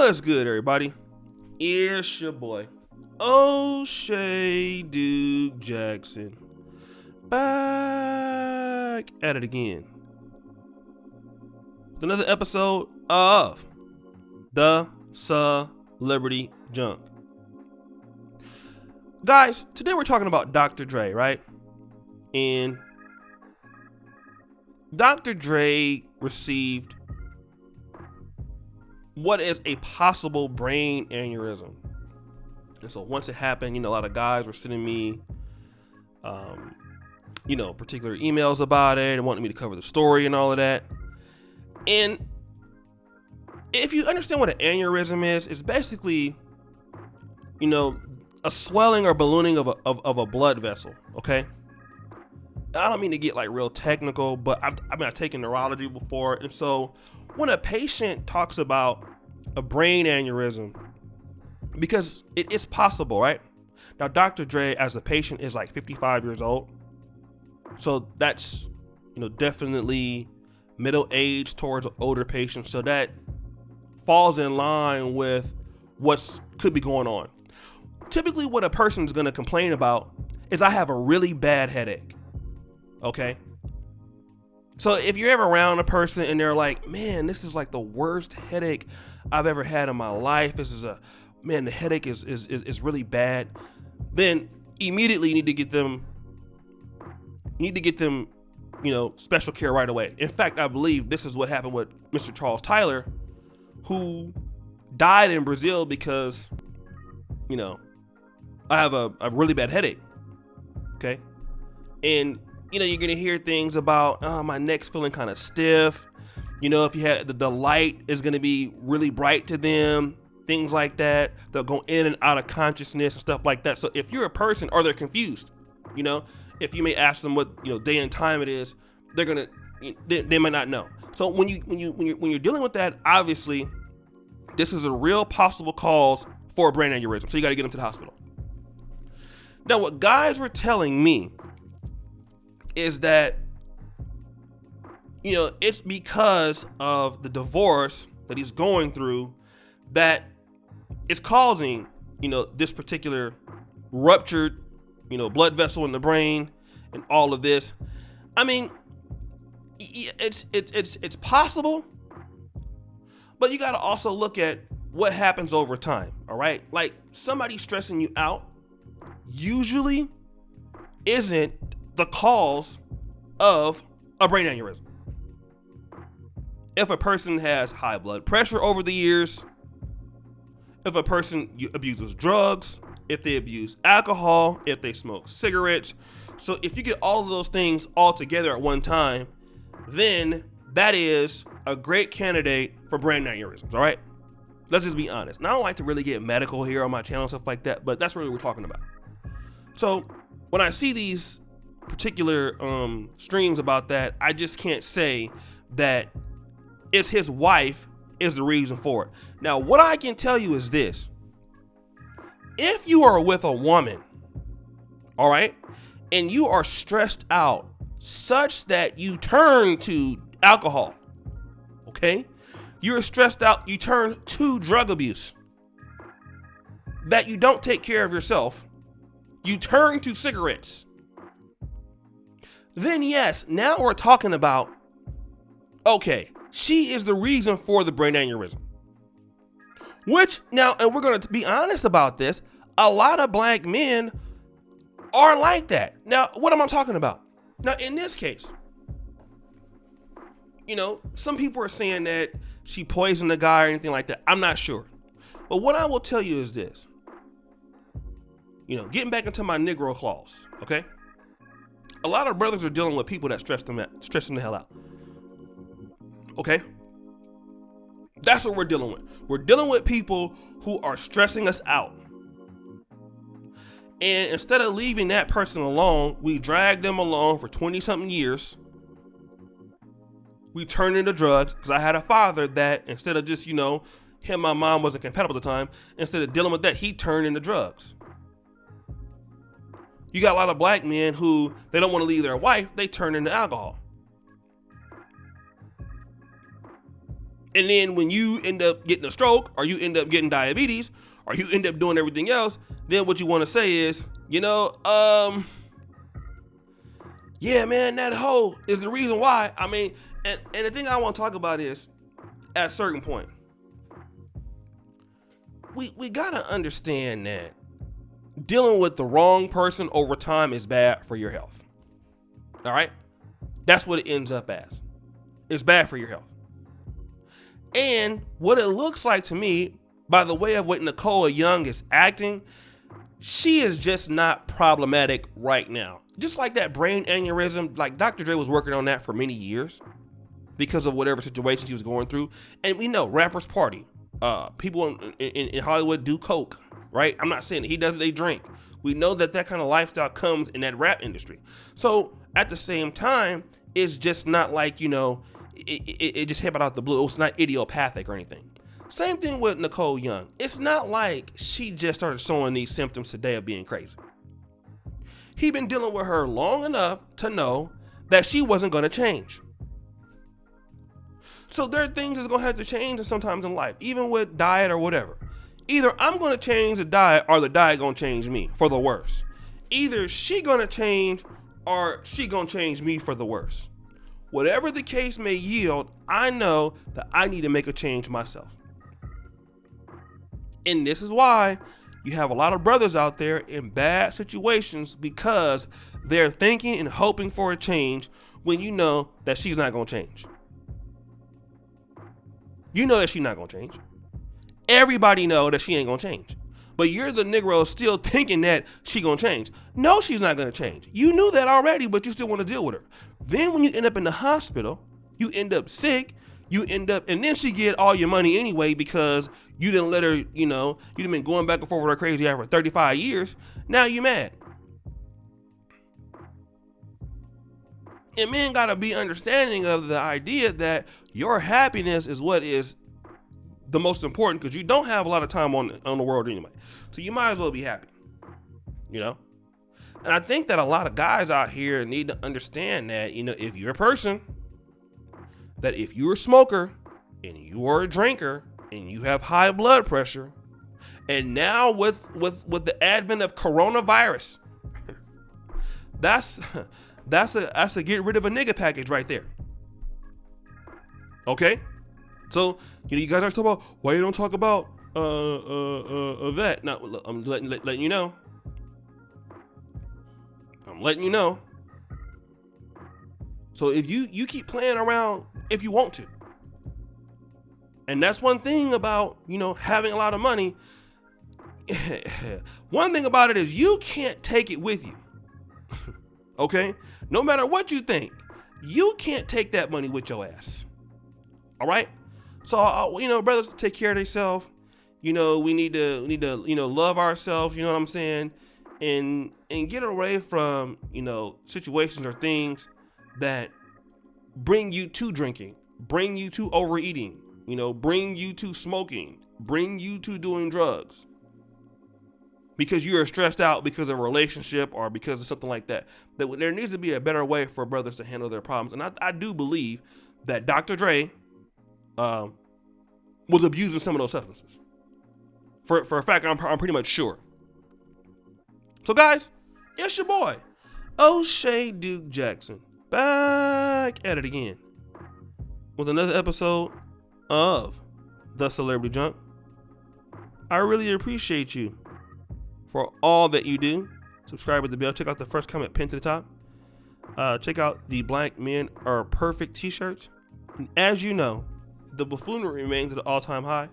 What's good, everybody? It's your boy, O'Shea Duke Jackson, back at it again with another episode of the Celebrity Junk. Guys, today we're talking about Dr. Dre, right? And Dr. Dre received what is a possible brain aneurysm. And so once it happened, a lot of guys were sending me, particular emails about it and wanting me to cover the story and all of that. And if you understand what an aneurysm is, it's basically, a swelling or ballooning of a blood vessel, okay? I don't mean to get like real technical, but I've taken neurology before. And so when a patient talks about a brain aneurysm, because it is possible, right? Now, Dr. Dre as a patient is like 55 years old. So that's, definitely middle age towards an older patient. So that falls in line with what's could be going on. Typically what a person's going to complain about is I have a really bad headache. Okay. So if you're ever around a person and they're like, man, this is like the worst headache I've ever had in my life. The headache is really bad. Then immediately you need to get them, special care right away. In fact, I believe this is what happened with Mr. Charles Tyler, who died in Brazil because, I have a really bad headache. Okay. And you're going to hear things about, my neck's feeling kind of stiff. If you had the light is going to be really bright to them, things like that. They'll go in and out of consciousness and stuff like that. So if you're a person or they're confused, if you may ask them what, day and time it is, they're going to, they might not know. So when you're dealing with that, obviously this is a real possible cause for a brain aneurysm. So you got to get them to the hospital. Now, what guys were telling me is that, it's because of the divorce that he's going through that is causing, this particular ruptured, blood vessel in the brain and all of this. I mean, it's possible, but you got to also look at what happens over time. All right. Like somebody stressing you out usually isn't the cause of a brain aneurysm. If a person has high blood pressure over the years, if a person abuses drugs, if they abuse alcohol, if they smoke cigarettes. So if you get all of those things all together at one time, then that is a great candidate for brain aneurysms, all right? Let's just be honest. Now, I don't like to really get medical here on my channel and stuff like that, but that's really what we're talking about. So when I see these particular streams about that, I just can't say that it's his wife is the reason for it. Now, what I can tell you is this. If you are with a woman, all right, and you are stressed out such that you turn to alcohol, okay, you're stressed out, you turn to drug abuse, that you don't take care of yourself, you turn to cigarettes, then yes, now we're talking about, okay, she is the reason for the brain aneurysm. Which now, and we're going to be honest about this, a lot of black men are like that. Now, what am I talking about? Now, in this case, some people are saying that she poisoned the guy or anything like that. I'm not sure. But what I will tell you is this. Getting back into my Negro clause, okay? A lot of brothers are dealing with people that stressing the hell out. Okay? That's what we're dealing with. We're dealing with people who are stressing us out. And instead of leaving that person alone, we drag them along for 20-something years. We turn into drugs. Because I had a father that instead of just, him and my mom wasn't compatible at the time. Instead of dealing with that, he turned into drugs. You got a lot of black men who, they don't want to leave their wife. They turn into alcohol. And then when you end up getting a stroke, or you end up getting diabetes, or you end up doing everything else, then what you want to say is, yeah, man, that hoe is the reason why. I mean, and the thing I want to talk about is, at a certain point, we gotta understand that dealing with the wrong person over time is bad for your health. All right? That's what it ends up as. It's bad for your health. And what it looks like to me, by the way of what Nicole Young is acting, she is just not problematic right now. Just like that brain aneurysm, like Dr. Dre was working on that for many years because of whatever situation she was going through. And we know rappers party. People in Hollywood do coke, right? I'm not saying that he does, they drink. We know that kind of lifestyle comes in that rap industry. So at the same time, it's just not like, it just happened out the blue. It's not idiopathic or anything. Same thing with Nicole Young. It's not like she just started showing these symptoms today of being crazy. He been dealing with her long enough to know that she wasn't going to change. So there are things that's going to have to change sometimes in life, even with diet or whatever. Either I'm going to change the diet or the diet going to change me for the worse. Either she going to change or she going to change me for the worse. Whatever the case may yield, I know that I need to make a change myself. And this is why you have a lot of brothers out there in bad situations, because they're thinking and hoping for a change when you know that she's not going to change. You know that she's not going to change. Everybody know that she ain't going to change. But you're the Negro still thinking that she going to change. No, she's not going to change. You knew that already, but you still want to deal with her. Then when you end up in the hospital, you end up sick, and then she get all your money anyway because you didn't let her, you done been going back and forth with her crazy ass for 35 years. Now you mad. And men got to be understanding of the idea that your happiness is what is the most important, because you don't have a lot of time on the world anyway. So you might as well be happy, And I think that a lot of guys out here need to understand that, if you're a person, that if you're a smoker and you are a drinker and you have high blood pressure, and now with the advent of coronavirus, that's a get rid of a nigga package right there. Okay? So, you guys are talking about why you don't talk about that. Now, look, I'm letting you know. I'm letting you know. So if you keep playing around if you want to. And that's one thing about, having a lot of money. One thing about it is you can't take it with you. Okay? No matter what you think, you can't take that money with your ass. All right? So, brothers, take care of themselves. We need to love ourselves, you know what I'm saying? And get away from, situations or things that bring you to drinking, bring you to overeating, bring you to smoking, bring you to doing drugs. Because you are stressed out because of a relationship or because of something like that. That there needs to be a better way for brothers to handle their problems. And I do believe that Dr. Dre was abusing some of those substances. For a fact, I'm pretty much sure. So guys, it's your boy, O'Shea Duke Jackson, back at it again with another episode of The Celebrity Junk. I really appreciate you for all that you do. Subscribe with the bell. Check out the first comment pinned to the top. Check out the Black Men Are Perfect t-shirts. And as you know, the buffoonery remains at an all-time high.